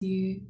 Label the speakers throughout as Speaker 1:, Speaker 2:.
Speaker 1: you.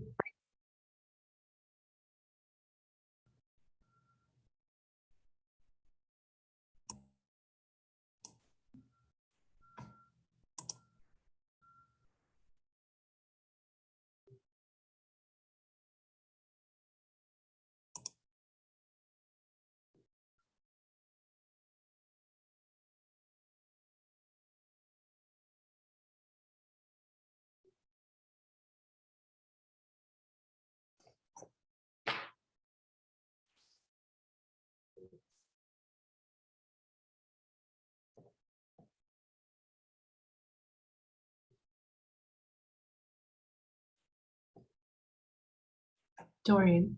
Speaker 1: Dorian.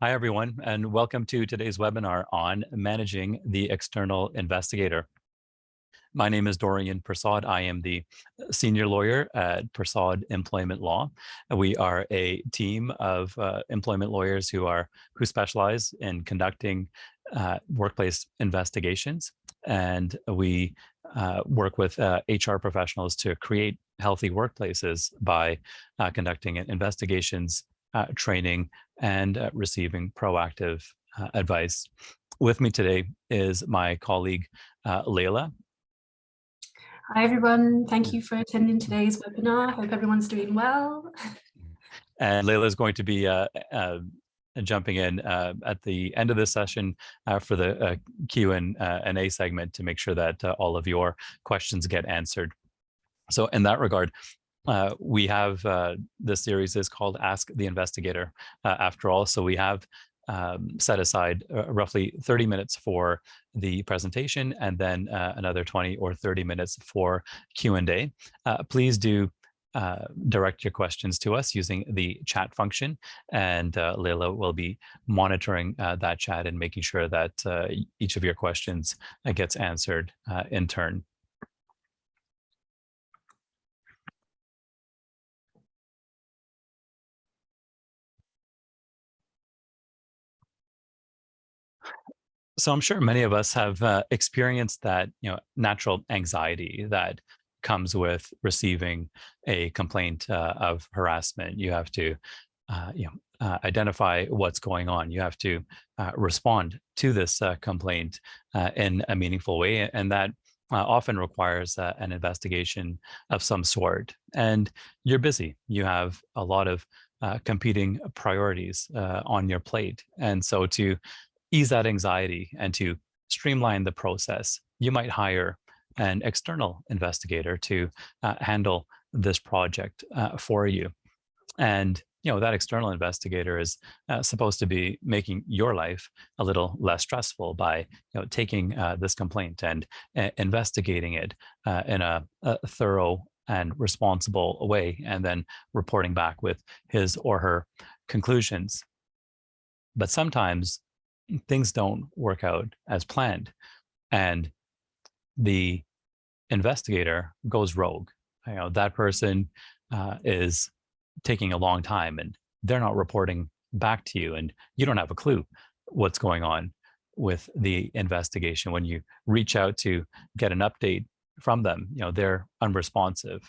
Speaker 1: Hi, everyone, and welcome to today's webinar on managing the external investigator. My name is Dorian Prasad. I am the senior lawyer at Prasad Employment Law. We are a team of employment lawyers who specialize in conducting workplace investigations, and we work with HR professionals to create healthy workplaces by conducting investigations, training, and receiving proactive advice. With me today is my colleague, Leila.
Speaker 2: Hi, everyone. Thank you for attending today's webinar. Hope everyone's doing well.
Speaker 1: And Leila is going to be jumping in at the end of this session for the Q&A segment to make sure that all of your questions get answered. So in that regard, we have this series is called Ask the Investigator, after all. So we have set aside roughly 30 minutes for the presentation and then another 20 or 30 minutes for Q&A. Please do direct your questions to us using the chat function, and Leila will be monitoring that chat and making sure that each of your questions gets answered in turn. So I'm sure many of us have experienced that, natural anxiety that comes with receiving a complaint of harassment. You have to, identify what's going on. You have to respond to this complaint in a meaningful way, and that often requires an investigation of some sort. And you're busy. You have a lot of competing priorities on your plate, and so to ease that anxiety and to streamline the process, you might hire an external investigator to handle this project for you. And that external investigator is supposed to be making your life a little less stressful by taking this complaint and investigating it in a thorough and responsible way, and then reporting back with his or her conclusions. But sometimes things don't work out as planned, and the investigator goes rogue. That person is taking a long time, and they're not reporting back to you, and you don't have a clue what's going on with the investigation. When you reach out to get an update from them, they're unresponsive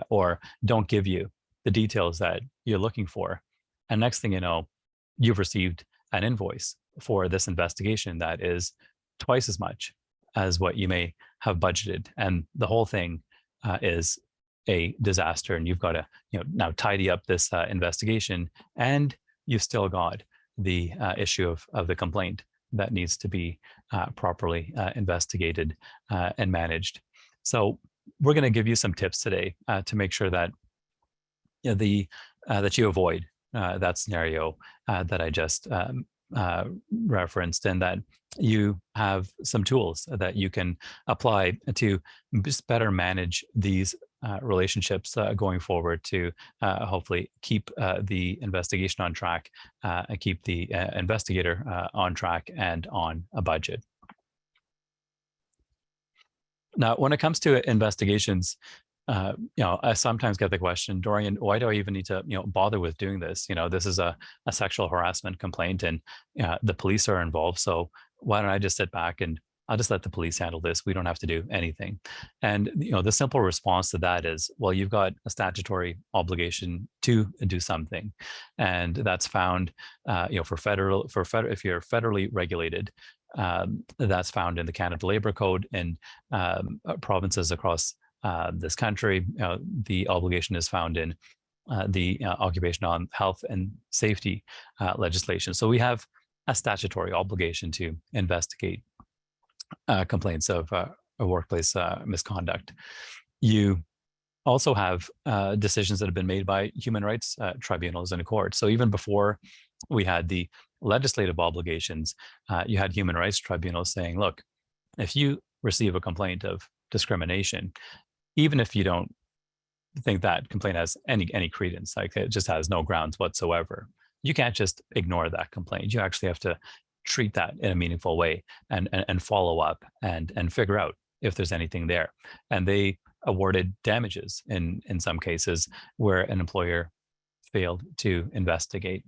Speaker 1: or don't give you the details that you're looking for. And next thing you know, you've received an invoice for this investigation that is twice as much as what you may have budgeted, and the whole thing is a disaster. And you've got to now tidy up this investigation, and you've still got the issue of the complaint that needs to be properly investigated and managed. So we're going to give you some tips today to make sure that that you avoid that scenario that I just referenced, and that you have some tools that you can apply to just better manage these relationships going forward, to hopefully keep the investigation on track and keep the investigator on track and on a budget. Now, when it comes to investigations, I sometimes get the question, Dorian, why do I even need to, bother with doing this? This is a sexual harassment complaint, and the police are involved. So why don't I just sit back and I'll just let the police handle this? We don't have to do anything. And the simple response to that is, well, you've got a statutory obligation to do something, and that's found, if you're federally regulated. That's found in the Canada Labor Code in provinces across this country. The obligation is found in the Occupation on Health and Safety legislation. So we have a statutory obligation to investigate complaints of workplace misconduct. You also have decisions that have been made by human rights tribunals and courts. So even before we had the legislative obligations, you had human rights tribunals saying, look, if you receive a complaint of discrimination, even if you don't think that complaint has any credence, like it just has no grounds whatsoever, you can't just ignore that complaint. You actually have to treat that in a meaningful way and follow up and figure out if there's anything there. And they awarded damages in some cases where an employer failed to investigate.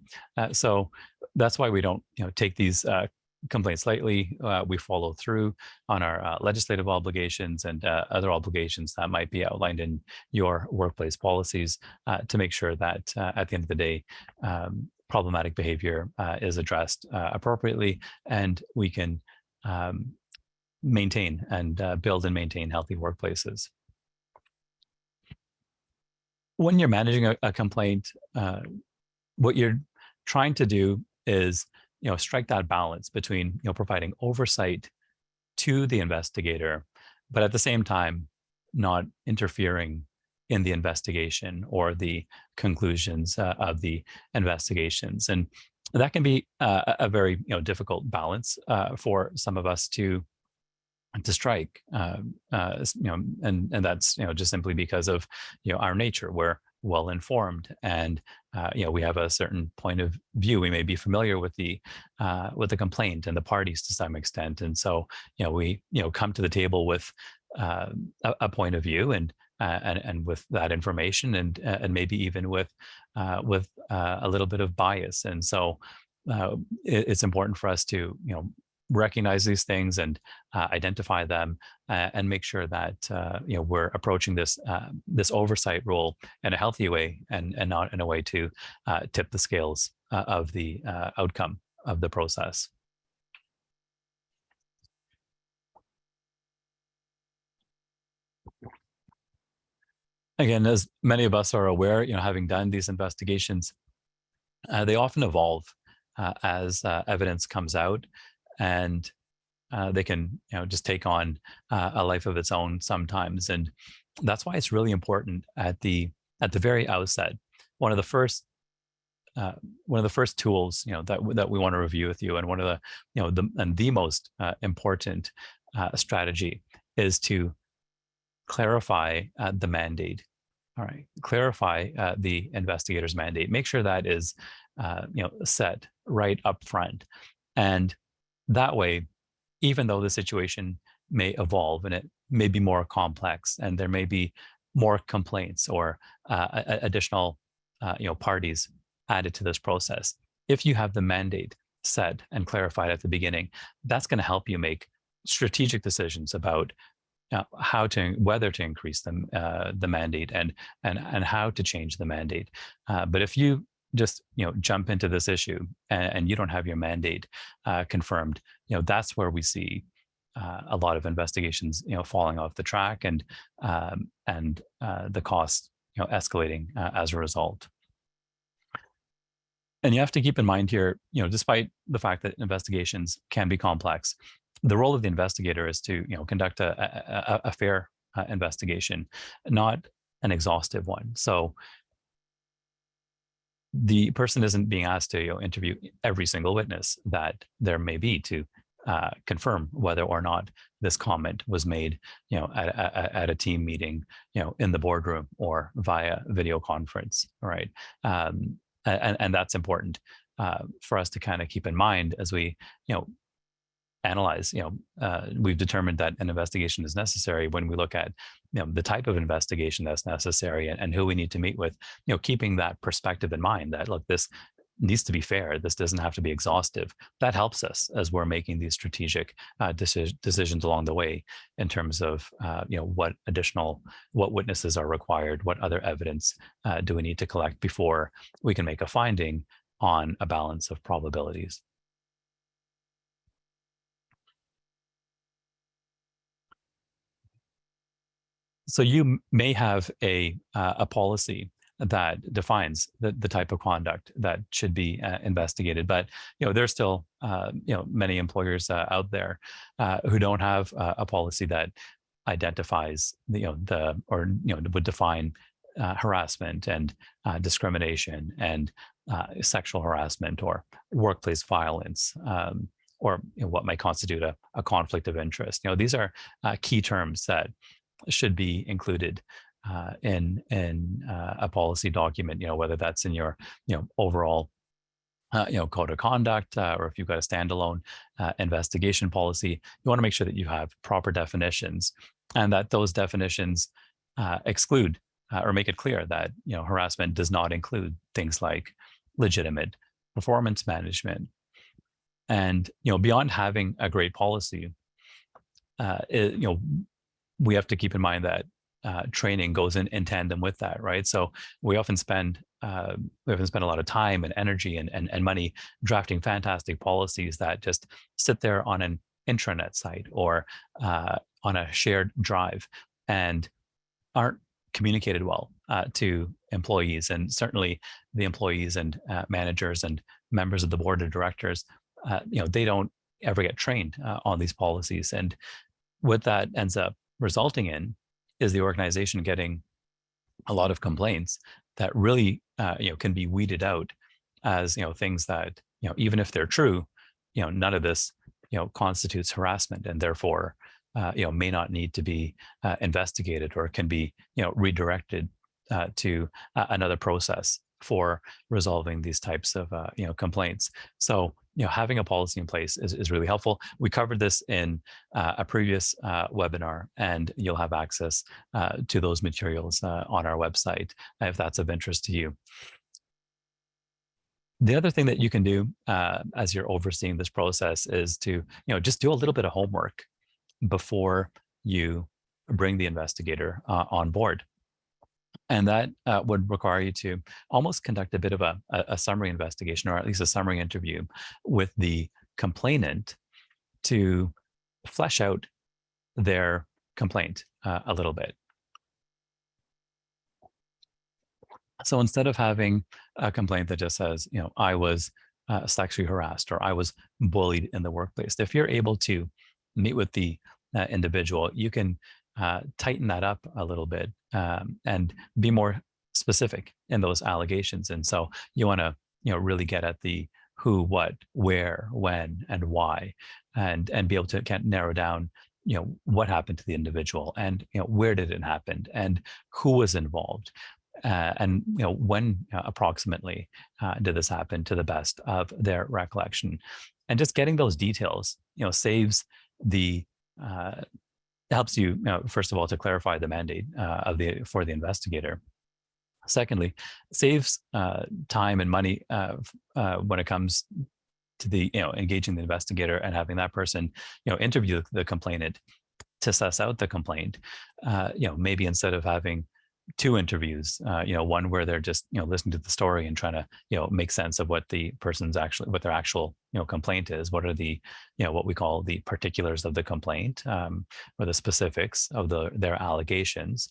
Speaker 1: So that's why we don't take these complaints lightly. We follow through on our legislative obligations and other obligations that might be outlined in your workplace policies to make sure that at the end of the day, problematic behavior is addressed appropriately, and we can maintain and build and maintain healthy workplaces. When you're managing a complaint, what you're trying to do is strike that balance between providing oversight to the investigator, but at the same time not interfering in the investigation or the conclusions of the investigations. And that can be a very difficult balance for some of us to strike, and that's just simply because of our nature. We're well informed, and we have a certain point of view. We may be familiar with the complaint and the parties to some extent, and so we come to the table with a point of view and with that information, and maybe even with a little bit of bias. And so it's important for us to recognize these things and identify them, and make sure that we're approaching this oversight role in a healthy way, and not in a way to tip the scales of the outcome of the process. Again, as many of us are aware, having done these investigations, they often evolve as evidence comes out, and they can just take on a life of its own sometimes. And that's why it's really important at the very outset. One of the first tools that we want to review with you, and one of the most important strategy, is to clarify the mandate. All right, clarify the investigator's mandate. Make sure that is set right up front, and that way, even though the situation may evolve and it may be more complex, and there may be more complaints or additional parties added to this process, if you have the mandate set and clarified at the beginning, that's going to help you make strategic decisions about whether to increase the mandate and how to change the mandate. But if you just jump into this issue and you don't have your mandate confirmed, that's where we see a lot of investigations falling off the track, and the costs escalating as a result. And you have to keep in mind here, despite the fact that investigations can be complex, the role of the investigator is to conduct a fair investigation, not an exhaustive one. So the person isn't being asked to interview every single witness that there may be to confirm whether or not this comment was made at a team meeting, in the boardroom or via video conference, right? And that's important for us to kind of keep in mind as we analyze. We've determined that an investigation is necessary when we look at the type of investigation that's necessary, and who we need to meet with, keeping that perspective in mind, that look, this needs to be fair, this doesn't have to be exhaustive. That helps us as we're making these strategic decisions along the way, in terms of what witnesses are required, what other evidence do we need to collect before we can make a finding on a balance of probabilities. So you may have a policy that defines the type of conduct that should be investigated, but there's still many employers out there who don't have a policy that identifies would define harassment and discrimination and sexual harassment or workplace violence, or what might constitute a conflict of interest. These are key terms that should be included in a policy document, whether that's in your overall code of conduct, or if you've got a standalone investigation policy, you want to make sure that you have proper definitions, and that those definitions exclude or make it clear that harassment does not include things like legitimate performance management. And beyond having a great policy, we have to keep in mind that training goes in tandem with that, right? So we often spend a lot of time and energy and money drafting fantastic policies that just sit there on an intranet site or on a shared drive and aren't communicated well to employees. And certainly the employees and managers and members of the board of directors, they don't ever get trained on these policies. And what that ends up resulting in is the organization getting a lot of complaints that really can be weeded out as things that even if they're true, none of this constitutes harassment, and therefore may not need to be investigated, or can be redirected to another process for resolving these types of complaints. So having a policy in place is really helpful. We covered this in a previous webinar, and you'll have access to those materials on our website if that's of interest to you. The other thing that you can do as you're overseeing this process is to just do a little bit of homework before you bring the investigator on board. And that would require you to almost conduct a bit of a summary investigation, or at least a summary interview with the complainant, to flesh out their complaint a little bit. So instead of having a complaint that just says, I was sexually harassed, or I was bullied in the workplace, if you're able to meet with the individual, you can tighten that up a little bit and be more specific in those allegations. And so you want to really get at the who, what, where, when, and why, and be able to narrow down what happened to the individual, and where did it happen, and who was involved, and when approximately did this happen, to the best of their recollection. And just getting those details saves the helps you, first of all, to clarify the mandate for the investigator. Secondly, saves time and money when it comes to the engaging the investigator and having that person interview the complainant to suss out the complaint. Maybe instead of having two interviews, one where they're just listening to the story and trying to make sense of what the person's what their actual complaint is, what are the what we call the particulars of the complaint, or the specifics of their allegations,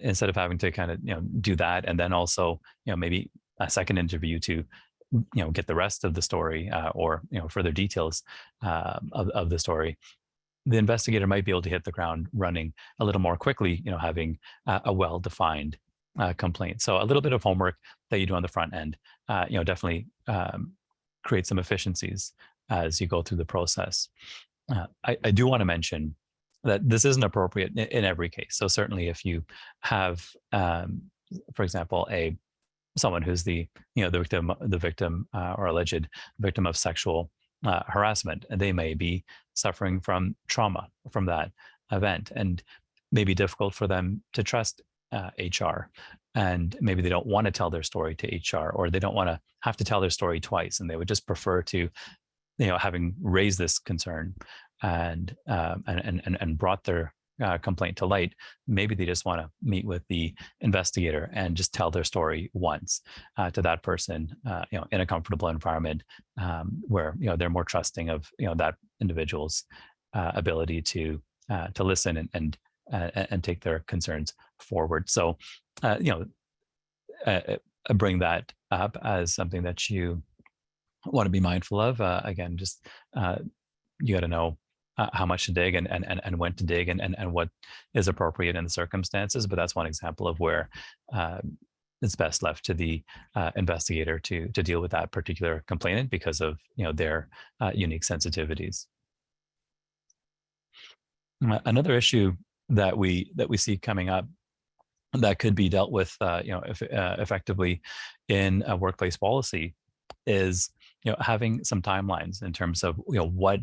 Speaker 1: instead of having to kind of do that, and then also maybe a second interview to get the rest of the story, or further details of the story. The investigator might be able to hit the ground running a little more quickly, having a well-defined complaint. So a little bit of homework that you do on the front end, definitely create some efficiencies as you go through the process. I do want to mention that this isn't appropriate in every case. So certainly, if you have, for example, someone who's the victim or alleged victim of sexual harassment, and they may be suffering from trauma from that event, and may be difficult for them to trust HR, and maybe they don't want to tell their story to HR, or they don't want to have to tell their story twice, and they would just prefer to, having raised this concern and brought their complaint to light, maybe they just want to meet with the investigator and just tell their story once to that person, in a comfortable environment, where they're more trusting of that individual's ability to listen and take their concerns forward. So bring that up as something that you want to be mindful of. Again, just you got to know how much to dig and when to dig and what is appropriate in the circumstances. But that's one example of where it's best left to the investigator to deal with that particular complainant because of their unique sensitivities. Another issue that we see coming up that could be dealt with, effectively in a workplace policy is, having some timelines in terms of, what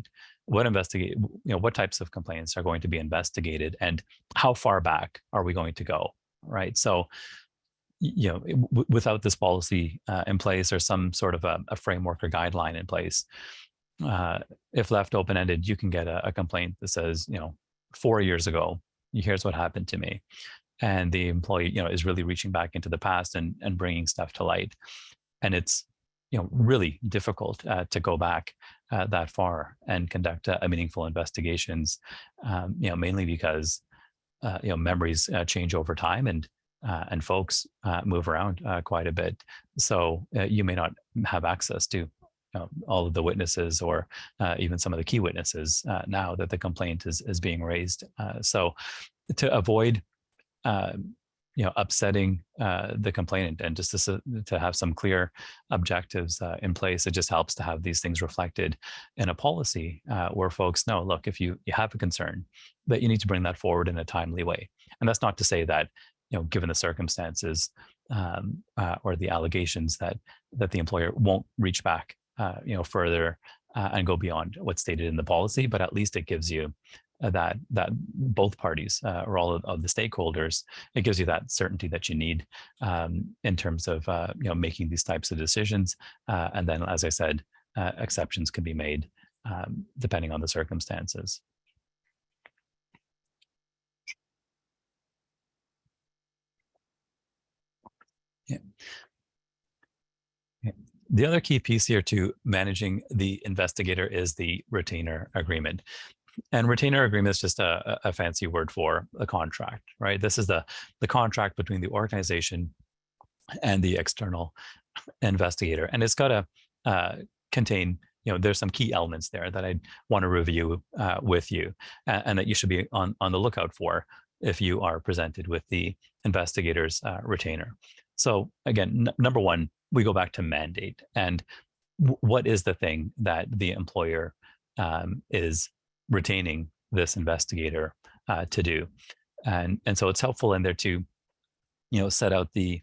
Speaker 1: types of complaints are going to be investigated and how far back are we going to go, right? So, without this policy in place or some sort of a framework or guideline in place, if left open-ended, you can get a complaint that says, 4 years ago, here's what happened to me. And the employee, is really reaching back into the past and bringing stuff to light. And it's, really difficult to go back that far and conduct a meaningful investigations, mainly because, memories change over time and folks move around quite a bit. So you may not have access to all of the witnesses or even some of the key witnesses now that the complaint is being raised. So to avoid uh, upsetting the complainant and just to have some clear objectives in place, it just helps to have these things reflected in a policy where folks know, look, if you have a concern, that you need to bring that forward in a timely way. And that's not to say that, given the circumstances or the allegations, that the employer won't reach back, further and go beyond what's stated in the policy, but at least it gives you that both parties or all of the stakeholders, it gives you that certainty that you need in terms of making these types of decisions. And then, as I said, exceptions can be made depending on the circumstances. Yeah. Yeah. The other key piece here to managing the investigator is the retainer agreement. And retainer agreement is just a fancy word for a contract, right? This is the contract between the organization and the external investigator, and it's got to contain, there's some key elements there that I want to review with you, and that you should be on the lookout for if you are presented with the investigator's retainer. So again, number one, we go back to mandate, and what is the thing that the employer is retaining this investigator to do. And so it's helpful in there to, set out the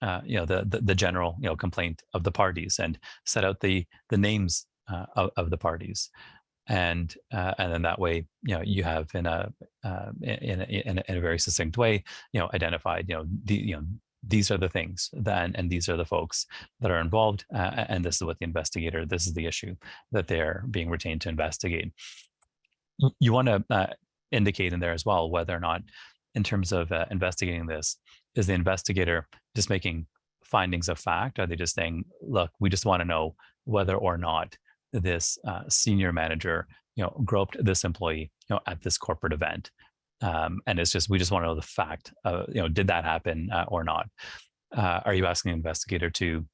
Speaker 1: the general, complaint of the parties, and set out the names of the parties. And then that way, you have in a very succinct way, identified, these are the things then, and these are the folks that are involved, and this is what the investigator, this is the issue that they're being retained to investigate. You want to indicate in there as well whether or not, in terms of investigating this, is the investigator just making findings of fact? Are they just saying, look, we just want to know whether or not this senior manager, groped this employee, at this corporate event? And it's just, we just want to know the fact, did that happen or not? Are you asking the investigator to,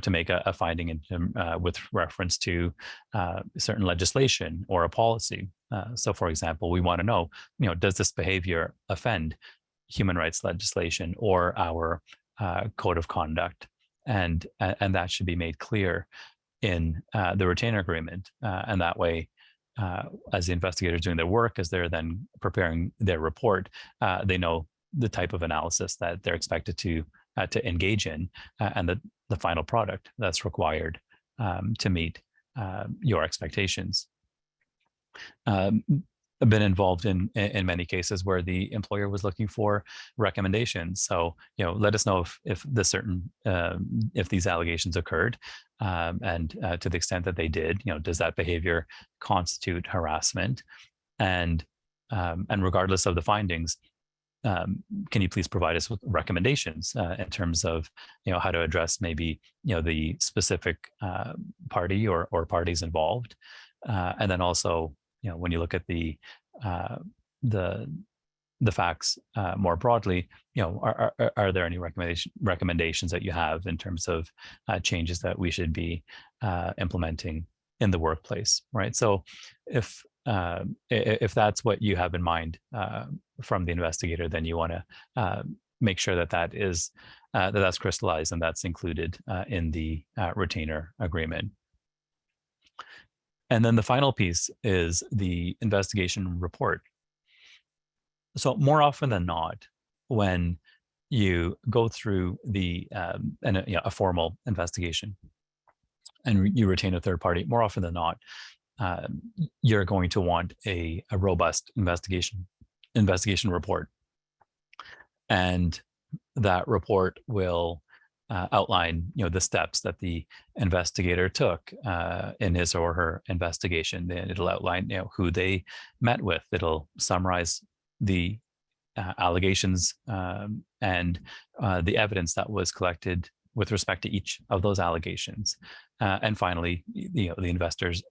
Speaker 1: to make a finding with reference to certain legislation or a policy? So, for example, we want to know, does this behavior offend human rights legislation or our code of conduct? And that should be made clear in the retainer agreement. And that way, as the investigators doing their work, as they're then preparing their report, they know the type of analysis that they're expected to engage in, and the final product that's required to meet your expectations. I've been involved in many cases where the employer was looking for recommendations. So, let us know if if these allegations occurred, and to the extent that they did, does that behavior constitute harassment? And regardless of the findings, can you please provide us with recommendations in terms of, how to address maybe, the specific party or parties involved, and then also, when you look at the facts more broadly, are there any recommendations that you have in terms of changes that we should be implementing in the workplace, right? So if that's what you have in mind from the investigator, then you want to make sure that that's crystallized and that's included in the retainer agreement. And then the final piece is the investigation report. So more often than not, when you go through a formal investigation, and you retain a third party. More often than not, you're going to want a robust investigation report, and that report will outline the steps that the investigator took in his or her investigation. Then it'll outline who they met with. It'll summarize the allegations and the evidence that was collected with respect to each of those allegations, and finally, the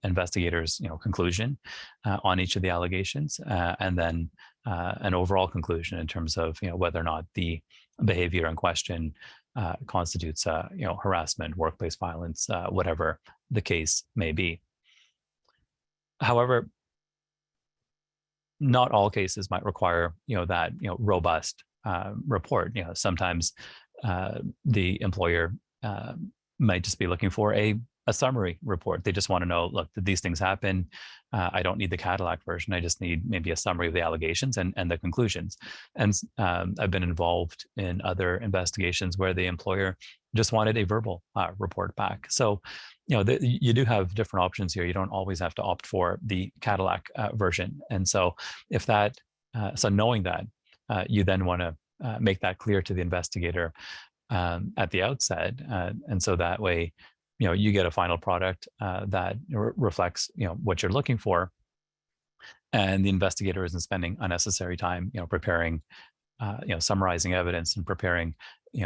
Speaker 1: investigators' conclusion on each of the allegations, and then an overall conclusion in terms of whether or not the behavior in question constitutes harassment, workplace violence, whatever the case may be. However, not all cases might require that robust report. Sometimes the employer might just be looking for a summary report. They just want to know, look, did these things happen? I don't need the Cadillac version. I just need maybe a summary of the allegations and the conclusions. And I've been involved in other investigations where the employer just wanted a verbal report back. So, you do have different options here. You don't always have to opt for the Cadillac version. And so if that, so knowing that, you then want to make that clear to the investigator at the outset. And so that way, you get a final product that reflects, what you're looking for. And the investigator isn't spending unnecessary time, preparing, summarizing evidence and preparing,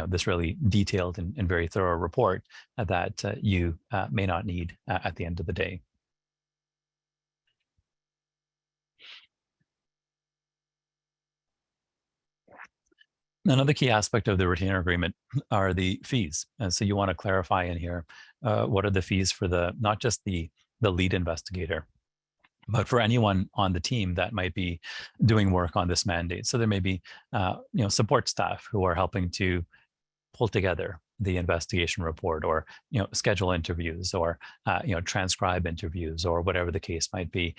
Speaker 1: this really detailed and very thorough report that you may not need at the end of the day. Another key aspect of the retainer agreement are the fees. And so you want to clarify in here, what are the fees for not just the lead investigator, but for anyone on the team that might be doing work on this mandate. So there may be, support staff who are helping to pull together the investigation report, or schedule interviews, or transcribe interviews, or whatever the case might be.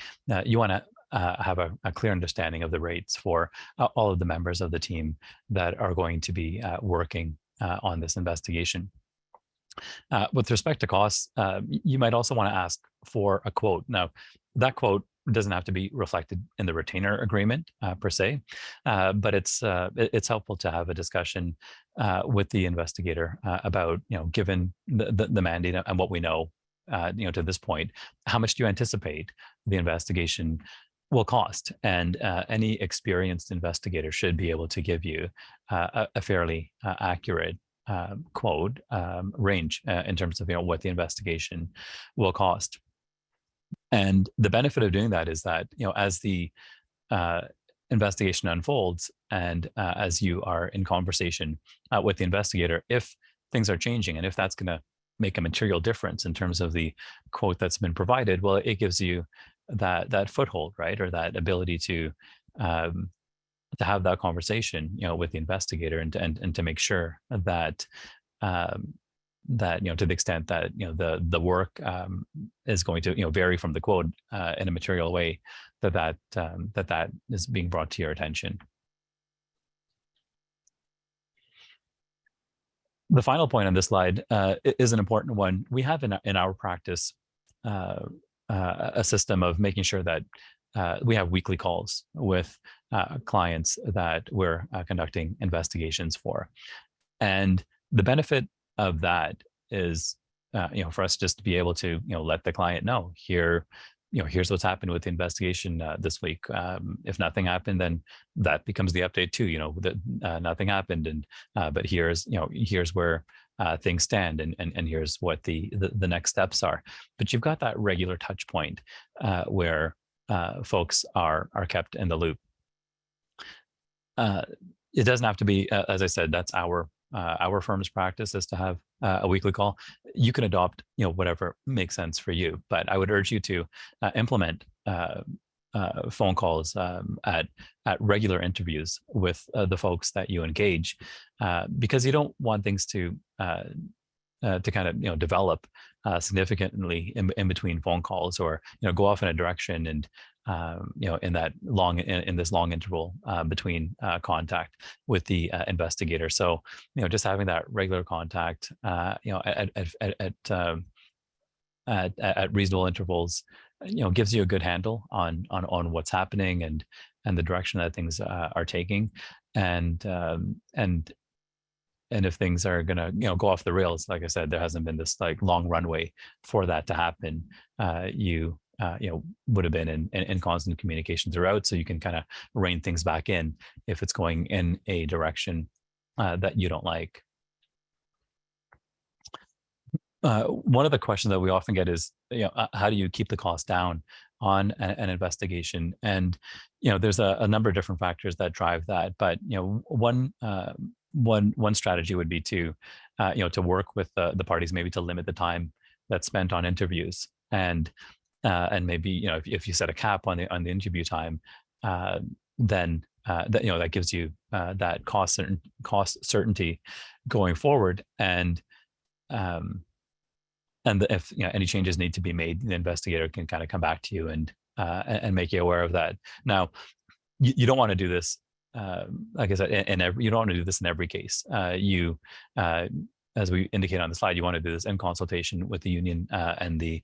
Speaker 1: You want to have a clear understanding of the rates for all of the members of the team that are going to be working on this investigation. With respect to costs, you might also want to ask for a quote. Now, that quote doesn't have to be reflected in the retainer agreement per se, but it's helpful to have a discussion with the investigator about, given the mandate and what we know, to this point, how much do you anticipate the investigation will cost? And any experienced investigator should be able to give you a fairly accurate quote range in terms of what the investigation will cost. And the benefit of doing that is that as the investigation unfolds, and as you are in conversation with the investigator, if things are changing and if that's going to make a material difference in terms of the quote that's been provided, well, it gives you that foothold, right, or that ability to have that conversation, with the investigator, and to make sure that that to the extent that the work is going to vary from the quote in a material way, that is being brought to your attention. The final point on this slide is an important one. We have in our practice a system of making sure that we have weekly calls with clients that we're conducting investigations for. And the benefit of that is, for us just to be able to, let the client know, here's what's happened with the investigation this week. If nothing happened, then that becomes the update too, that nothing happened. And but here's where things stand, and here's what the next steps are. But you've got that regular touch point where folks are kept in the loop. It doesn't have to be, as I said, that's our firm's practice is to have a weekly call. You can adopt, whatever makes sense for you, but I would urge you to implement phone calls at regular interviews with the folks that you engage, because you don't want things to to kind of develop significantly in between phone calls, or go off in a direction, and in that in this long interval between contact with the investigator. So just having that regular contact at reasonable intervals gives you a good handle on what's happening, and the direction that things are taking, and if things are going to go off the rails. Like I said, there hasn't been this like long runway for that to happen. You would have been in constant communication throughout, so you can kind of rein things back in if it's going in a direction that you don't like. One of the questions that we often get is, how do you keep the cost down on an investigation? And there's a number of different factors that drive that, but one strategy would be to work with the parties, maybe to limit the time that's spent on interviews, and maybe if you set a cap on the interview time, then that gives you that cost certainty going forward, and if any changes need to be made, the investigator can kind of come back to you and make you aware of that. Now, you don't want to do this, like I said, you don't want to do this in every case. As we indicate on the slide, you want to do this in consultation with the union and the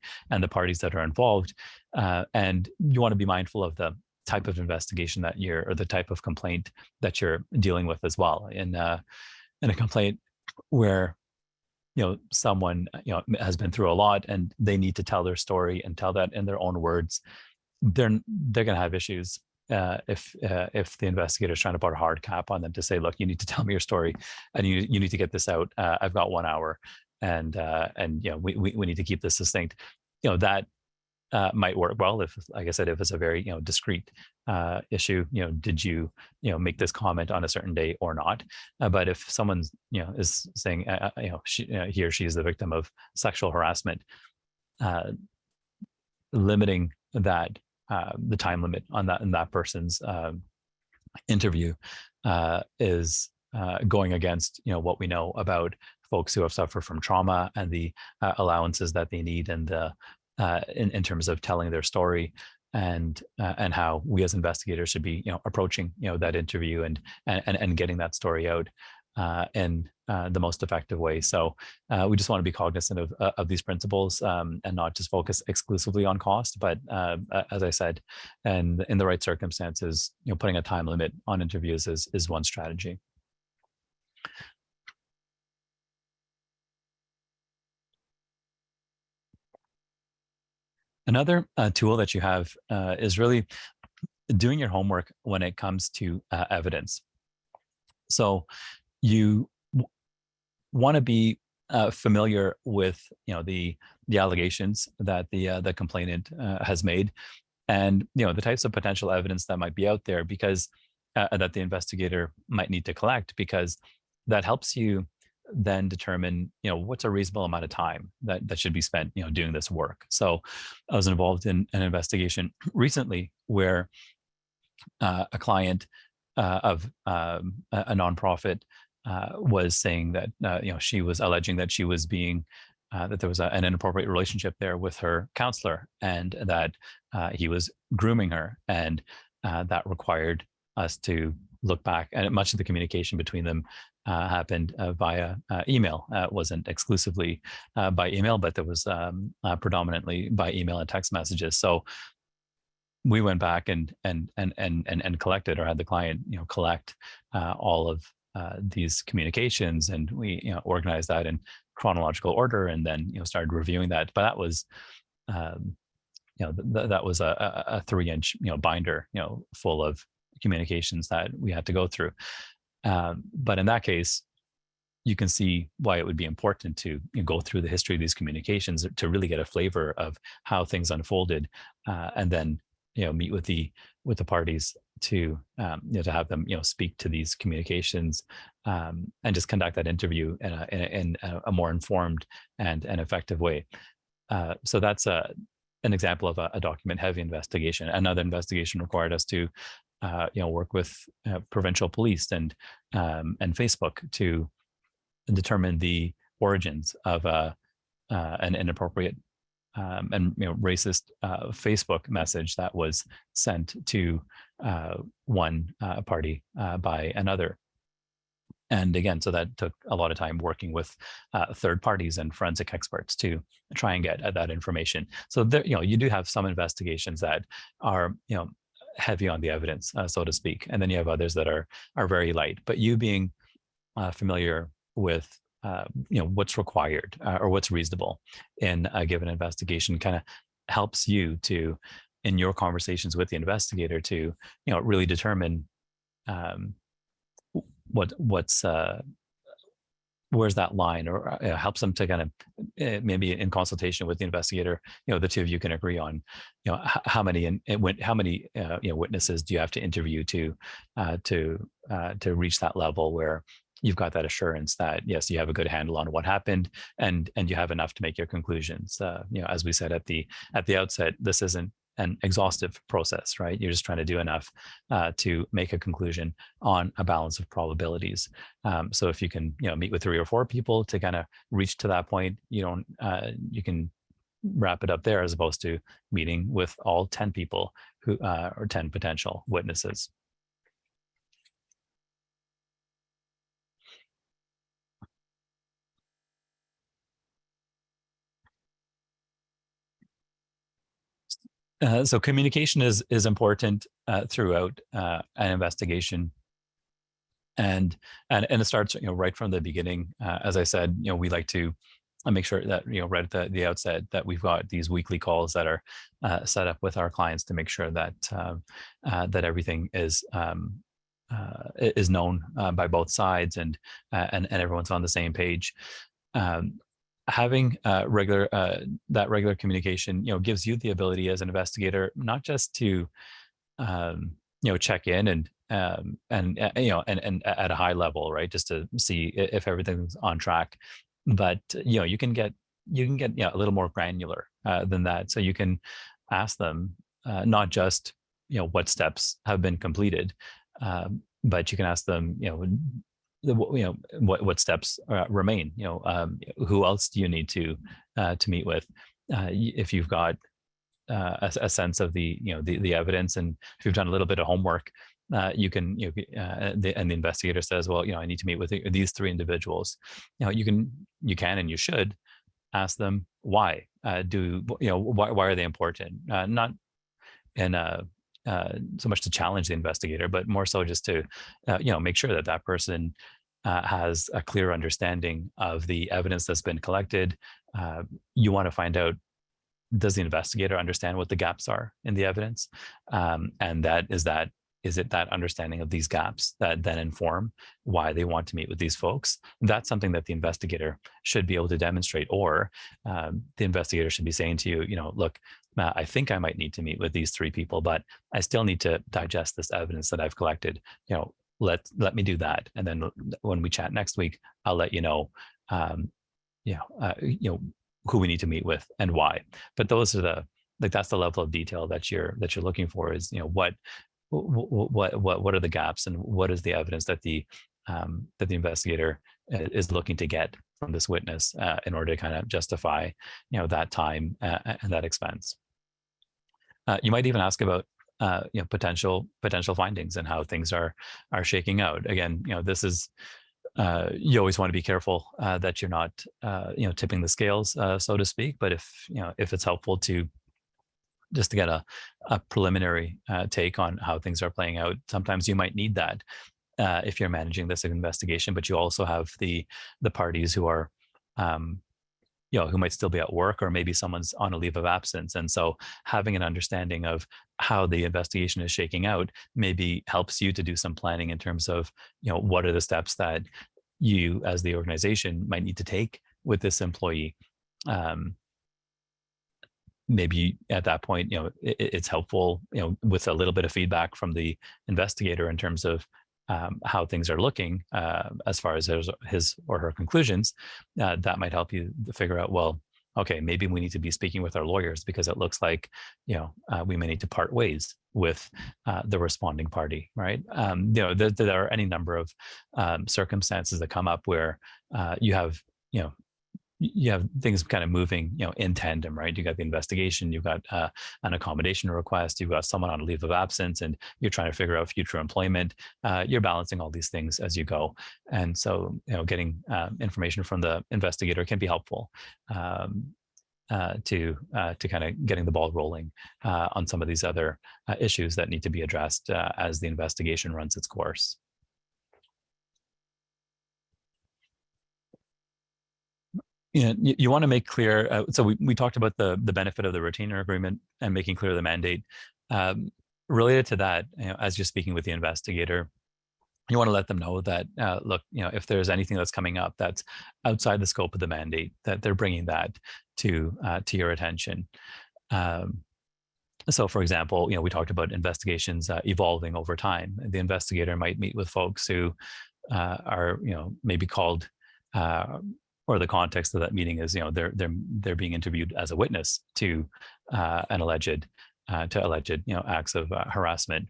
Speaker 1: parties that are involved, and you want to be mindful of the type of investigation or the type of complaint that you're dealing with as well. In a complaint where someone has been through a lot and they need to tell their story and tell that in their own words, they're going to have issues if the investigator is trying to put a hard cap on them to say, look, you need to tell me your story, and you need to get this out. I've got 1 hour, and we need to keep this succinct. That might work well if, like I said, if it's a very discrete issue. Did you make this comment on a certain day or not? But if someone's is saying he or she is the victim of sexual harassment, limiting that the time limit on that person's interview is going against what we know about folks who have suffered from trauma, and the allowances that they need, and the in terms of telling their story, and how we as investigators should be approaching that interview and getting that story out in the most effective way. So we just want to be cognizant of these principles, and not just focus exclusively on cost, but as I said, and in the right circumstances, putting a time limit on interviews is one strategy. Another tool that you have is really doing your homework when it comes to evidence. So you want to be familiar with the allegations that the complainant has made, and the types of potential evidence that might be out there, because that the investigator might need to collect, because that helps you then determine what's a reasonable amount of time that should be spent doing this work. So I was involved in an investigation recently where a client of a nonprofit was saying that she was alleging that she was being that there was an inappropriate relationship there with her counselor, and that he was grooming her, and that required us to look back, and much of the communication between them happened via email. It wasn't exclusively by email, but there was predominantly by email and text messages. So we went back and collected, or had the client collect all of these communications, and we organized that in chronological order, and then started reviewing that. But that was that was a 3-inch binder full of communications that we had to go through. But in that case, you can see why it would be important to go through the history of these communications to really get a flavor of how things unfolded, and then meet with the parties to to have them speak to these communications, and just conduct that interview in a more informed and an effective way. So that's an example of a document-heavy investigation. Another investigation required us to work with provincial police and Facebook to determine the origins of an inappropriate and racist Facebook message that was sent to one party by another. And again, so that took a lot of time working with third parties and forensic experts to try and get at that information. So there, you do have some investigations that are, heavy on the evidence, so to speak, and then you have others that are very light. But you being familiar with, what's required or what's reasonable in a given investigation kind of helps you to, in your conversations with the investigator, to, really determine what's where's that line, or helps them to kind of maybe in consultation with the investigator, the two of you can agree on, how many witnesses do you have to interview to reach that level where you've got that assurance that yes, you have a good handle on what happened, and you have enough to make your conclusions. As we said at the outset, this isn't an exhaustive process, right? You're just trying to do enough to make a conclusion on a balance of probabilities. So if you can, meet with 3 or 4 people to kind of reach to that point, you can wrap it up there, as opposed to meeting with all 10 people who or 10 potential witnesses. So communication is important throughout an investigation, and it starts right from the beginning. As I said, we like to make sure that right at the outset that we've got these weekly calls that are set up with our clients to make sure that that everything is known by both sides, and everyone's on the same page. Having regular communication, gives you the ability as an investigator not just to check in and at a high level, right, just to see if everything's on track, but you can get a little more granular than that. So you can ask them not just what steps have been completed, but you can ask them what steps remain. Who else do you need to meet with? If you've got a sense of the the evidence, and if you've done a little bit of homework, you can and the investigator says, well, I need to meet with these 3 individuals. You can and you should ask them why. Why are they important? Not in so much to challenge the investigator, but more so just to make sure that that person has a clear understanding of the evidence that's been collected. You want to find out, does the investigator understand what the gaps are in the evidence? And is it that understanding of these gaps that then inform why they want to meet with these folks? That's something that the investigator should be able to demonstrate, or the investigator should be saying to you, look, I think I might need to meet with these 3 people, but I still need to digest this evidence that I've collected. Let me do that, and then when we chat next week, I'll let you know, who we need to meet with and why. But those are that's the level of detail that you're looking for. Is what are the gaps, and what is the evidence that the investigator is looking to get from this witness in order to kind of justify that time and that expense. You might even ask about potential findings and how things are shaking out. Again, this is you always want to be careful that you're not tipping the scales, so to speak. But if it's helpful to just to get a preliminary take on how things are playing out, sometimes you might need that if you're managing this investigation. But you also have the parties who are who might still be at work, or maybe someone's on a leave of absence. And so having an understanding of how the investigation is shaking out maybe helps you to do some planning in terms of, what are the steps that you as the organization might need to take with this employee. Maybe at that point, it's helpful, with a little bit of feedback from the investigator in terms of how things are looking as far as his or her conclusions. That might help you figure out, well, okay, maybe we need to be speaking with our lawyers, because it looks like we may need to part ways with the responding party, right? There are any number of circumstances that come up where you have you have things kind of moving, in tandem, right? You got the investigation, you've got an accommodation request, you've got someone on a leave of absence, and you're trying to figure out future employment. You're balancing all these things as you go, and so getting information from the investigator can be helpful. To kind of getting the ball rolling on some of these other issues that need to be addressed as the investigation runs its course. You want to make clear. So we talked about the benefit of the retainer agreement and making clear the mandate. Related to that, as you're speaking with the investigator, you want to let them know that, look, if there's anything that's coming up that's outside the scope of the mandate, that they're bringing that to your attention. So, for example, we talked about investigations evolving over time. The investigator might meet with folks who are, maybe called, or the context of that meeting is, they're being interviewed as a witness to alleged acts of harassment.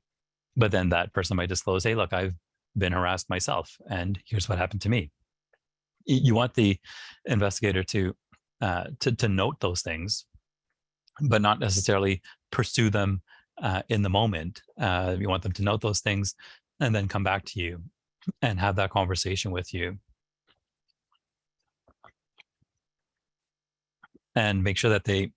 Speaker 1: But then that person might disclose, hey, look, I've been harassed myself, and here's what happened to me. You want the investigator to note those things, but not necessarily pursue them in the moment. You want them to note those things and then come back to you and have that conversation with you, and make sure that they,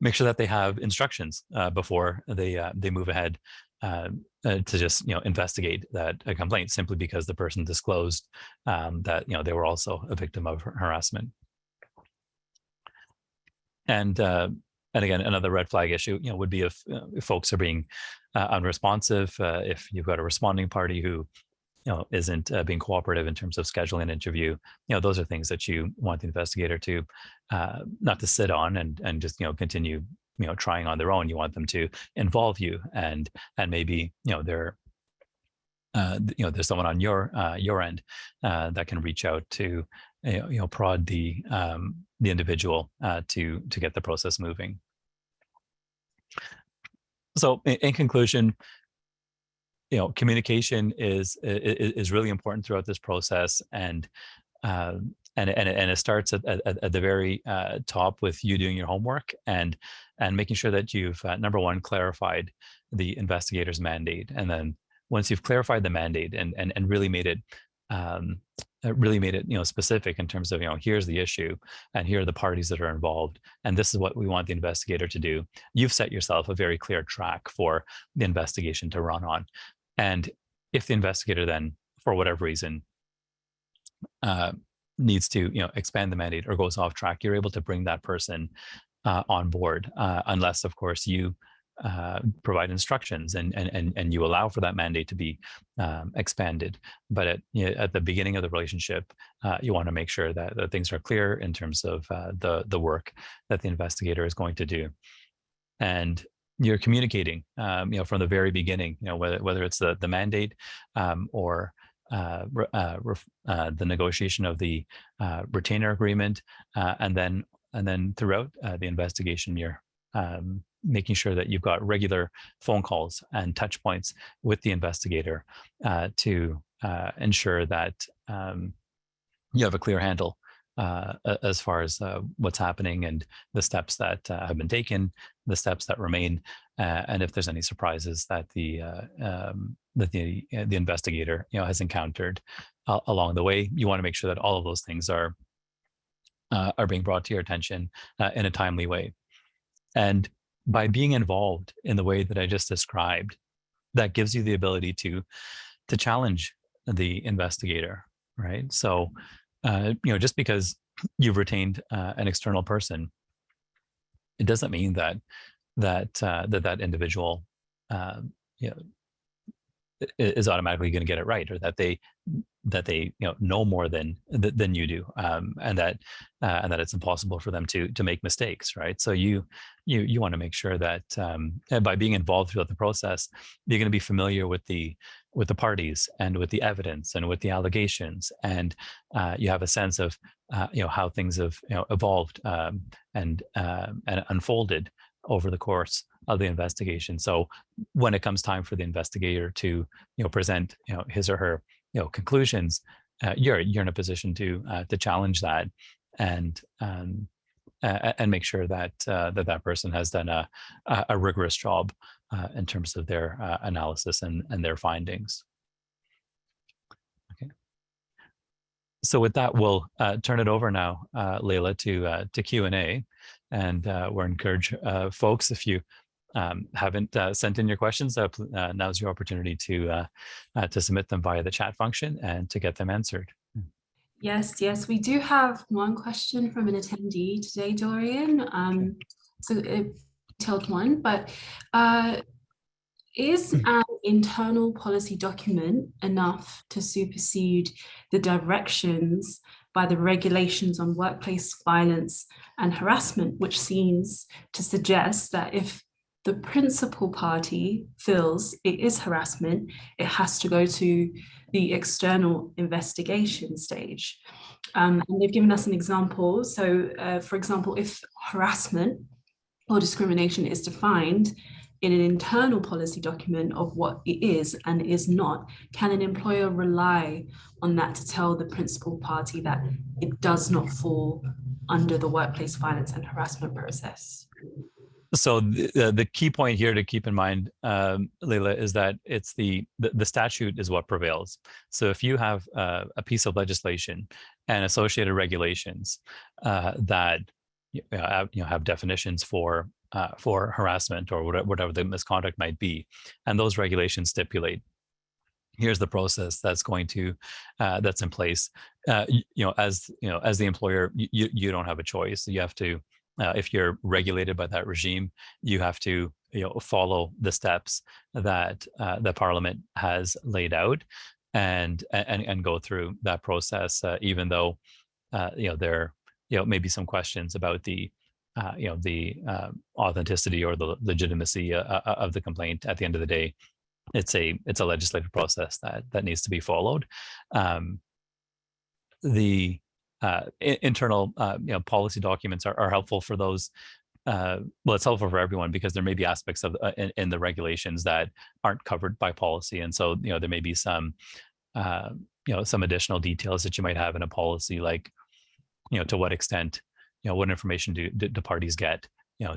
Speaker 1: make sure that they have instructions before they move ahead to just investigate that complaint, simply because the person disclosed that they were also a victim of harassment. And again, another red flag issue would be if folks are being unresponsive, if you've got a responding party who isn't being cooperative in terms of scheduling an interview. Those are things that you want the investigator to not to sit on and just continue trying on their own. You want them to involve you, and maybe there's someone on your end that can reach out to prod the individual to get the process moving. So in conclusion, communication is really important throughout this process, and it starts at the very top with you doing your homework and making sure that you've number one, clarified the investigator's mandate, and then once you've clarified the mandate and really made it specific in terms of here's the issue and here are the parties that are involved and this is what we want the investigator to do, you've set yourself a very clear track for the investigation to run on. And if the investigator then, for whatever reason, needs to expand the mandate or goes off track, you're able to bring that person on board, unless, of course, you provide instructions and you allow for that mandate to be expanded. But at the beginning of the relationship, you want to make sure that things are clear in terms of the work that the investigator is going to do. And you're communicating, from the very beginning, whether it's the mandate or the negotiation of the retainer agreement, and then throughout the investigation, you're making sure that you've got regular phone calls and touch points with the investigator to ensure that you have a clear handle as far as what's happening and the steps that have been taken, the steps that remain, and if there's any surprises that the investigator has encountered along the way. You want to make sure that all of those things are being brought to your attention in a timely way. And by being involved in the way that I just described, that gives you the ability to challenge the investigator, right? So just because you've retained an external person, it doesn't mean that individual is automatically going to get it right, or that they know more than you do, and that it's impossible for them to make mistakes, right? So you want to make sure that by being involved throughout the process, you're going to be familiar with the parties and with the evidence and with the allegations, and you have a sense of how things have evolved and unfolded over the course of the investigation. So when it comes time for the investigator to present his or her conclusions, you're in a position to challenge that and make sure that that person has done a rigorous job in terms of their analysis and their findings. Okay. So with that, we'll turn it over now, Leila, to Q&A, and we'll encourage folks, if you haven't sent in your questions, now's your opportunity to submit them via the chat function and to get them answered.
Speaker 2: Yes, we do have one question from an attendee today, Dorian. So a detailed one, but is an internal policy document enough to supersede the directions by the regulations on workplace violence and harassment, which seems to suggest that if the principal party feels it is harassment, it has to go to the external investigation stage. And they've given us an example. So, for example, if harassment or discrimination is defined in an internal policy document of what it is and is not, can an employer rely on that to tell the principal party that it does not fall under the workplace violence and harassment process?
Speaker 1: So the key point here to keep in mind, Leila, is that it's the statute is what prevails. So if you have a piece of legislation and associated regulations that have definitions for harassment or whatever the misconduct might be, and those regulations stipulate, here's the process that's going to that's in place. As the employer, you don't have a choice. You have to. If you're regulated by that regime, you have to follow the steps that the Parliament has laid out, and go through that process, even though there may be some questions about the authenticity or the legitimacy of the complaint. At the end of the day, it's a legislative process that needs to be followed. The internal policy documents are helpful for those. Well, it's helpful for everyone because there may be aspects of in the regulations that aren't covered by policy, and so there may be some some additional details that you might have in a policy, like to what extent what information do parties get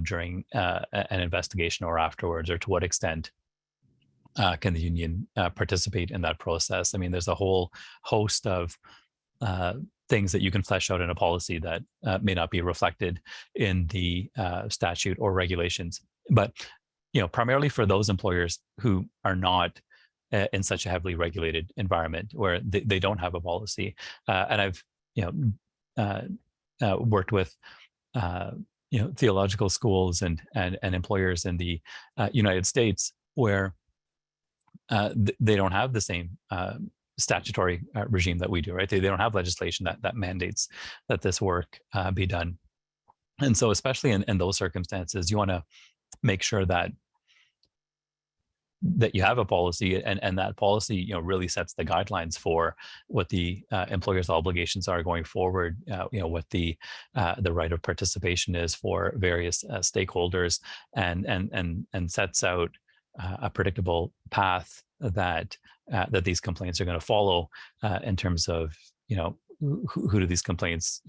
Speaker 1: during an investigation or afterwards, or to what extent can the union participate in that process. I mean, there's a whole host of things that you can flesh out in a policy that may not be reflected in the statute or regulations. But primarily for those employers who are not in such a heavily regulated environment where they don't have a policy, and I've worked with theological schools and employers in the United States where they don't have the same statutory regime that we do, right? They don't have legislation that mandates that this work be done. And so especially in those circumstances, you want to make sure that you have a policy, and that policy really sets the guidelines for what the employer's obligations are going forward, what the right of participation is for various stakeholders, and sets out a predictable path that these complaints are going to follow in terms of who do these complaints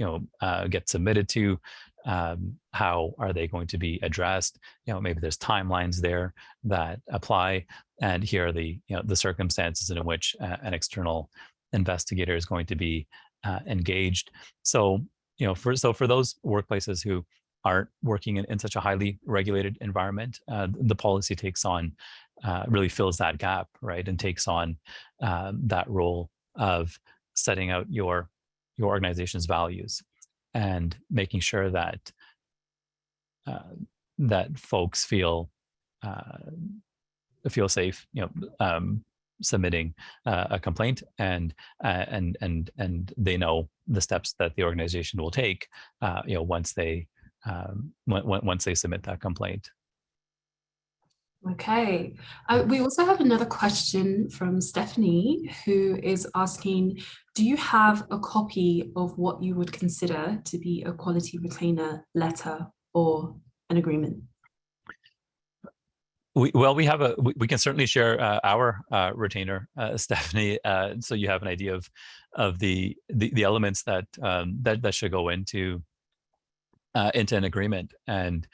Speaker 1: get submitted to, how are they going to be addressed. Maybe there's timelines there that apply, and here are the the circumstances in which an external investigator is going to be engaged. So for those workplaces who aren't working in such a highly regulated environment, the policy takes on really fills that gap, right, and takes on that role of setting out your organization's values and making sure that that folks feel safe, submitting a complaint, and they know the steps that the organization will take, once they submit that complaint.
Speaker 2: Okay. We also have another question from Stephanie, who is asking, do you have a copy of what you would consider to be a quality retainer letter or an agreement?
Speaker 1: We can certainly share our retainer, Stephanie, so you have an idea of of the elements that that should go into an agreement. And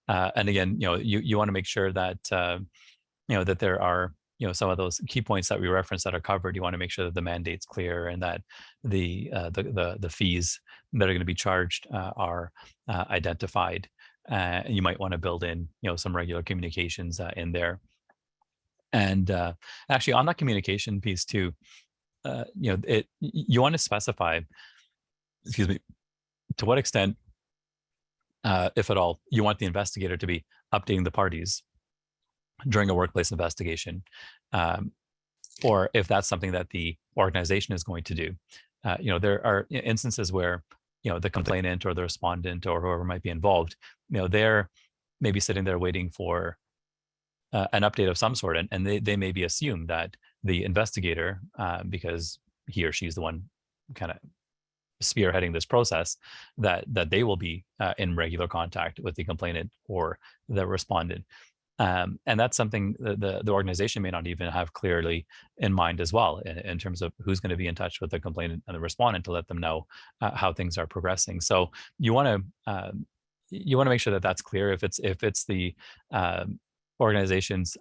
Speaker 1: again, you want to make sure that that there are some of those key points that we referenced that are covered. You want to make sure that the mandate's clear and that the fees that are going to be charged are identified. And you might want to build in some regular communications in there. And actually, on that communication piece too, you want to specify, excuse me, to what extent, if at all, you want the investigator to be updating the parties during a workplace investigation, or if that's something that the organization is going to do. There are instances where the complainant or the respondent or whoever might be involved, they're maybe sitting there waiting for an update of some sort, and they maybe assume that the investigator, because he or she is the one kind of spearheading this process, that they will be in regular contact with the complainant or the respondent. And that's something the organization may not even have clearly in mind as well, in terms of who's going to be in touch with the complainant and the respondent to let them know how things are progressing. So you want to make sure that that's clear. If it's the organization's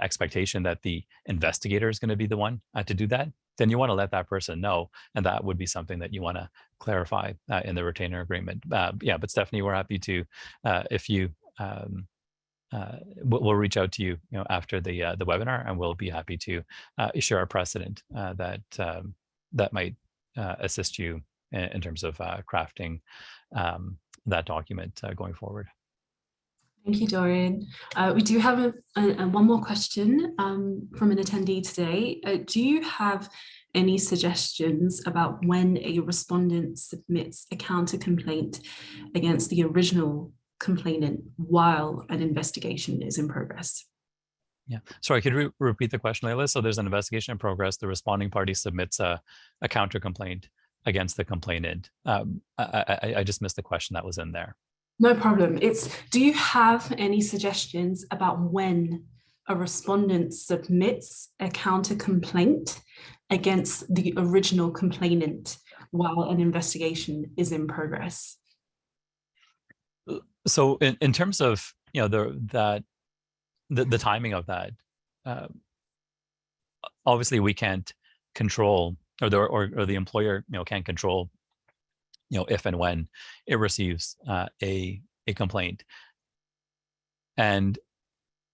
Speaker 1: expectation that the investigator is going to be the one to do that, then you want to let that person know, and that would be something that you want to clarify in the retainer agreement. But Stephanie, we're happy to, if you, we'll reach out to you, after the webinar, and we'll be happy to issue our precedent that might assist you in terms of crafting that document going forward.
Speaker 2: Thank you, Dorian. We do have one more question from an attendee today. Do you have any suggestions about when a respondent submits a counter complaint against the original complainant while an investigation is in progress?
Speaker 1: Yeah, sorry, could you repeat the question, Layla? So there's an investigation in progress. The responding party submits a counter complaint against the complainant. I just missed the question that was in there.
Speaker 2: No problem. Do you have any suggestions about when a respondent submits a counter complaint against the original complainant while an investigation is in progress?
Speaker 1: So in terms of the timing of that, obviously we can't control, or the employer can't control if and when it receives a complaint. And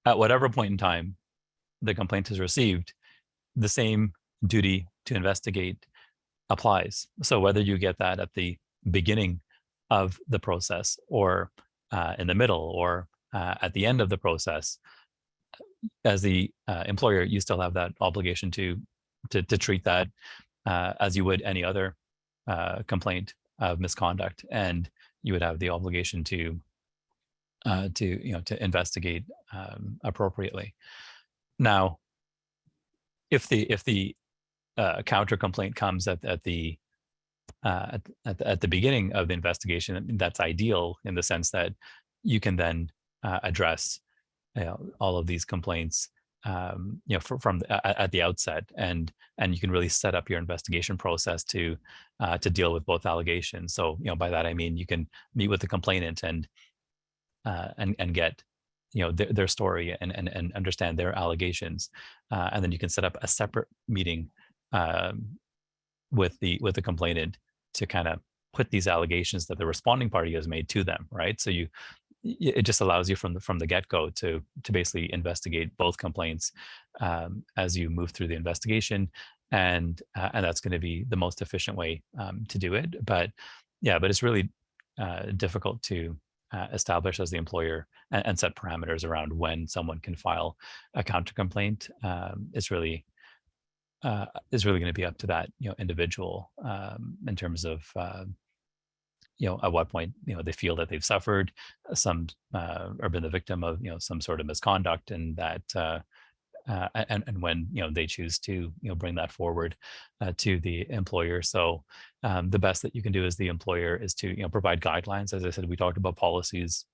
Speaker 1: at whatever point in time the complaint is received, the same duty to investigate applies. So whether you get that at the beginning of the process, or in the middle, or at the end of the process, as the employer, you still have that obligation to treat that as you would any other complaint of misconduct, and you would have the obligation to investigate appropriately. Now, if the counter complaint comes at the beginning of the investigation, that's ideal in the sense that you can then address all of these complaints from at the outset, and you can really set up your investigation process to deal with both allegations. So by that I mean you can meet with the complainant and get their story and understand their allegations, and then you can set up a separate meeting with the complainant to kind of put these allegations that the responding party has made to them, right? So it just allows you from the get-go to basically investigate both complaints as you move through the investigation, and that's going to be the most efficient way to do it. But it's really difficult to establish as the employer and set parameters around when someone can file a counter complaint. It's really going to be up to that individual in terms of at what point they feel that they've suffered some or been the victim of some sort of misconduct, and that and when they choose to bring that forward to the employer. So the best that you can do as the employer is to provide guidelines. As I said, we talked about policies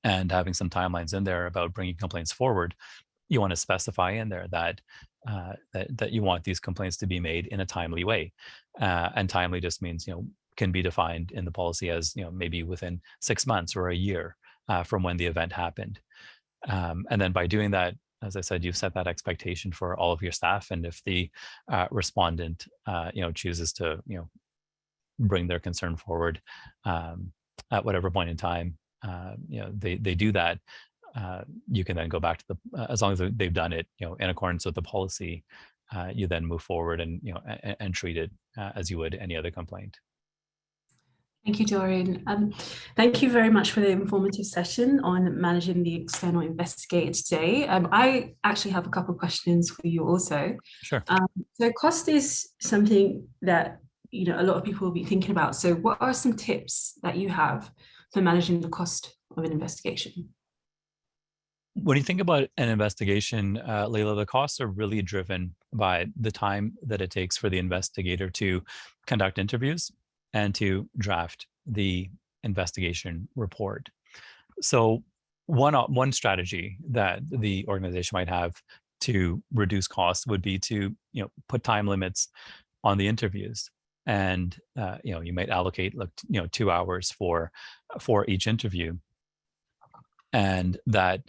Speaker 1: and having some timelines in there about bringing complaints forward. You want to specify in there that that you want these complaints to be made in a timely way. And timely just means, can be defined in the policy as, maybe within 6 months or a year from when the event happened. And then by doing that, as I said, you've set that expectation for all of your staff. And if the respondent, chooses to, bring their concern forward at whatever point in time, they do that, you can then go back to as long as they've done it, in accordance with the policy, you then move forward and, and treat it as you would any other complaint.
Speaker 2: Thank you, Dorian. Thank you very much for the informative session on managing the external investigator today. I actually have a couple of questions for you also.
Speaker 1: Sure.
Speaker 2: So cost is something that a lot of people will be thinking about. So what are some tips that you have for managing the cost of an investigation?
Speaker 1: When you think about an investigation, Layla, the costs are really driven by the time that it takes for the investigator to conduct interviews and to draft the investigation report. So one strategy that the organization might have to reduce costs would be to put time limits on the interviews. And you might allocate 2 hours for each interview, and that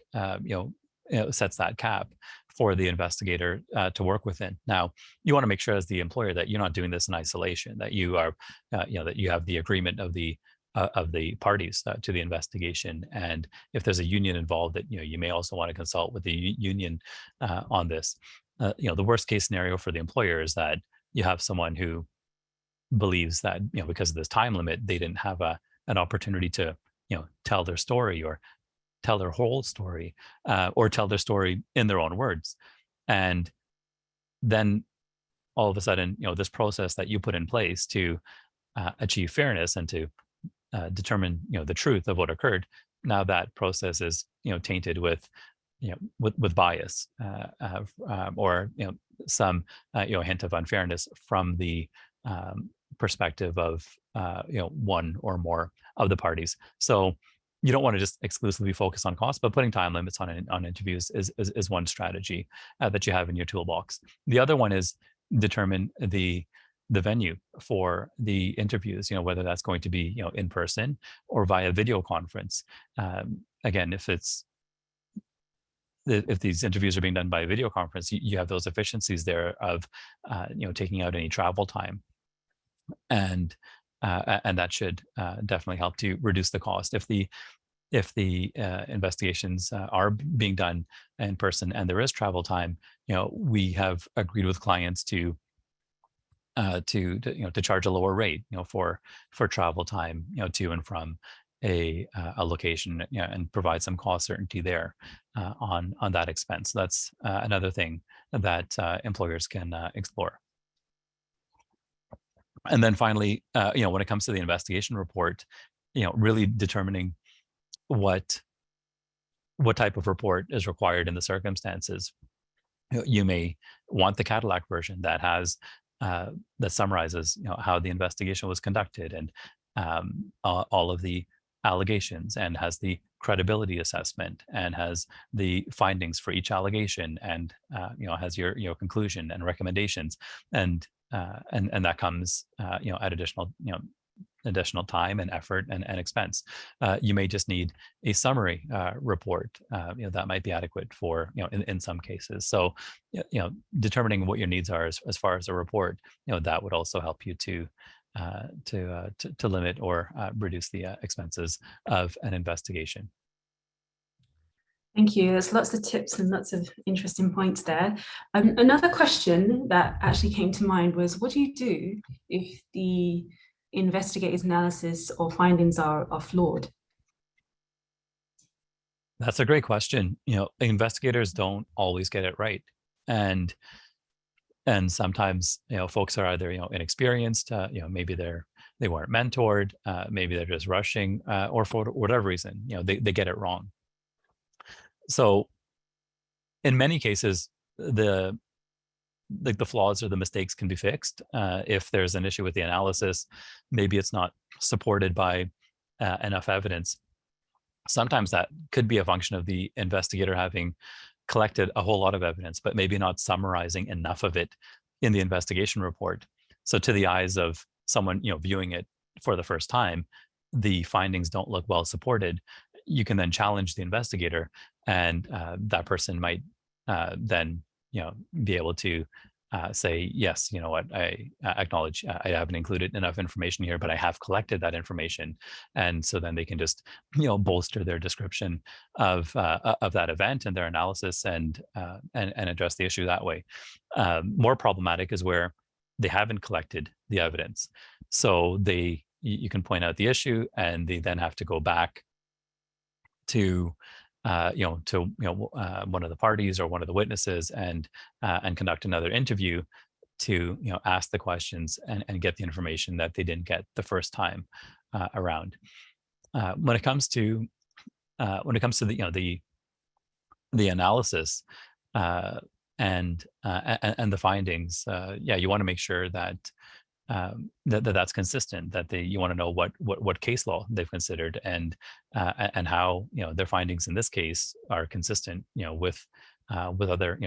Speaker 1: sets that cap for the investigator to work within. Now, you want to make sure as the employer that you're not doing this in isolation, that you are, that you have the agreement of the parties to the investigation. And if there's a union involved, that you may also want to consult with the union on this. The worst case scenario for the employer is that you have someone who believes that because of this time limit, they didn't have an opportunity to tell their story, or tell their whole story, or tell their story in their own words. And then all of a sudden, this process that you put in place to achieve fairness and to determine, the truth of what occurred, now that process is, tainted with, with bias, or, some, hint of unfairness from the perspective of, one or more of the parties. So you don't want to just exclusively focus on cost, but putting time limits on interviews is one strategy that you have in your toolbox. The other one is determine the venue for the interviews, whether that's going to be, in person or via video conference. Again, if these interviews are being done by video conference, you have those efficiencies there of, taking out any travel time. And that should definitely help to reduce the cost. If the investigations are being done in person and there is travel time, we have agreed with clients to charge a lower rate, for travel time, to and from a location, and provide some cost certainty there on that expense. That's another thing that employers can explore. And then finally, when it comes to the investigation report, really determining what type of report is required in the circumstances. You may want the Cadillac version that has that summarizes, how the investigation was conducted, and all of the allegations, and has the credibility assessment, and has the findings for each allegation, and has your conclusion and recommendations, and that comes at additional time and effort and expense. You may just need a summary report, that might be adequate for, in some cases. So, determining what your needs are as far as a report, that would also help you to limit or reduce the expenses of an investigation.
Speaker 2: Thank you. There's lots of tips and lots of interesting points there. Another question that actually came to mind was, what do you do if the investigator's analysis or findings are flawed?
Speaker 1: That's a great question. Investigators don't always get it right. And sometimes, folks are either, inexperienced, maybe they weren't mentored, maybe they're just rushing, or for whatever reason, they get it wrong. So in many cases, the flaws or the mistakes can be fixed. If there's an issue with the analysis, maybe it's not supported by enough evidence. Sometimes that could be a function of the investigator having collected a whole lot of evidence, but maybe not summarizing enough of it in the investigation report. So to the eyes of someone, viewing it for the first time, the findings don't look well supported. You can then challenge the investigator, and that person might then, be able to say, yes, you know what, I acknowledge I haven't included enough information here, but I have collected that information. And so then they can just, bolster their description of that event and their analysis, and address the issue that way. More problematic is where they haven't collected the evidence. So you can point out the issue, and they then have to go back to one of the parties or one of the witnesses, and conduct another interview to ask the questions and get the information that they didn't get the first time around. When it comes to the analysis and the findings, you want to make sure that that's consistent, that you want to know what case law they've considered, and how their findings in this case are consistent with other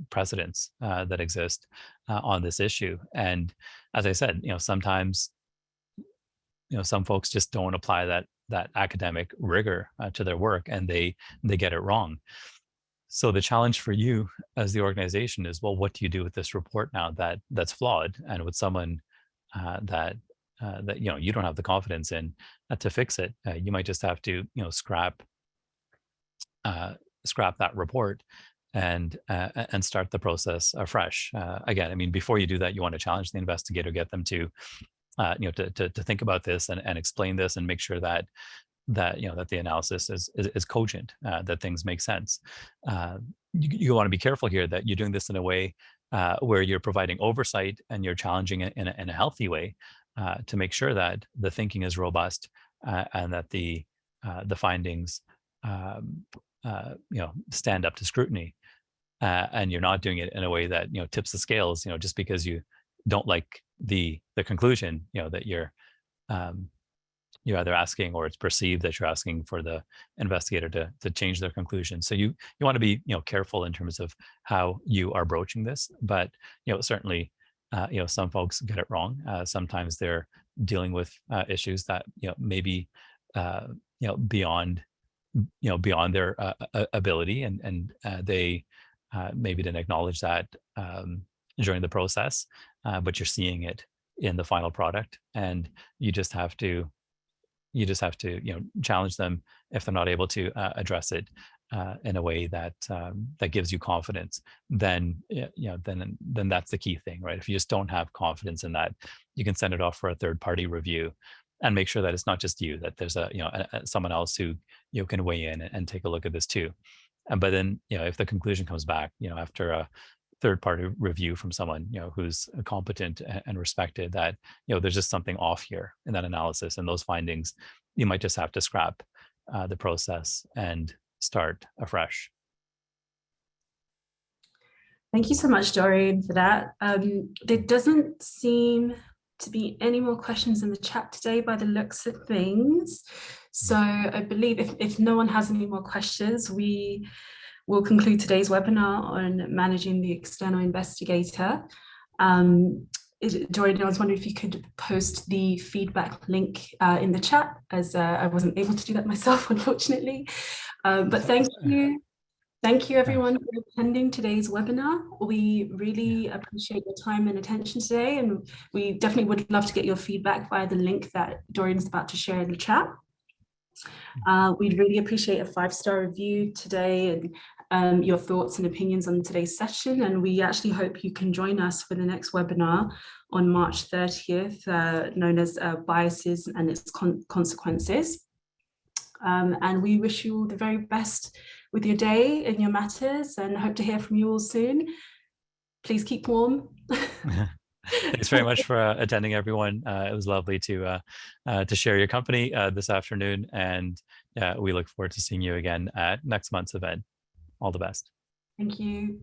Speaker 1: precedents that exist on this issue. And as I said, sometimes some folks just don't apply that academic rigor to their work, and they get it wrong. So the challenge for you as the organization is, well, what do you do with this report now that's flawed, and with someone that you don't have the confidence in to fix it? You might just have to scrap that report and start the process afresh. Again, I mean, before you do that, you want to challenge the investigator, get them to to think about this and explain this, and make sure that the analysis is cogent, that things make sense. You want to be careful here that you're doing this in a way where you're providing oversight and you're challenging it in a healthy way, to make sure that the thinking is robust, and that the findings stand up to scrutiny, and you're not doing it in a way that tips the scales, just because you don't like the conclusion that you're either asking, or it's perceived that you're asking for the investigator to change their conclusion. So you want to be careful in terms of how you are broaching this. But certainly some folks get it wrong. Sometimes they're dealing with issues that maybe beyond their ability, and they maybe didn't acknowledge that during the process, but you're seeing it in the final product, and you just have to challenge them if they're not able to address it in a way that gives you confidence. Then then that's the key thing, right? If you just don't have confidence in that, you can send it off for a third party review, and make sure that it's not just you, that there's someone else who can weigh in and take a look at this too. But then if the conclusion comes back after a third party review from someone who's competent and respected, that there's just something off here in that analysis and those findings, you might just have to scrap the process and start afresh.
Speaker 2: Thank you so much, Dorian, for that. There doesn't seem to be any more questions in the chat today by the looks of things. So I believe if no one has any more questions, we will conclude today's webinar on managing the external investigator. Dorian, I was wondering if you could post the feedback link in the chat, as I wasn't able to do that myself, unfortunately. But thank you. Thank you everyone for attending today's webinar. We really appreciate your time and attention today, and we definitely would love to get your feedback via the link that Dorian's about to share in the chat. We'd really appreciate a 5-star review today, and your thoughts and opinions on today's session. And we actually hope you can join us for the next webinar on March 30th, known as Biases and its Consequences. And we wish you all the very best with your day and your matters, and hope to hear from you all soon. Please keep warm.
Speaker 1: Thanks very much for attending, everyone. It was lovely to share your company this afternoon, and we look forward to seeing you again at next month's event. All the best.
Speaker 2: Thank you.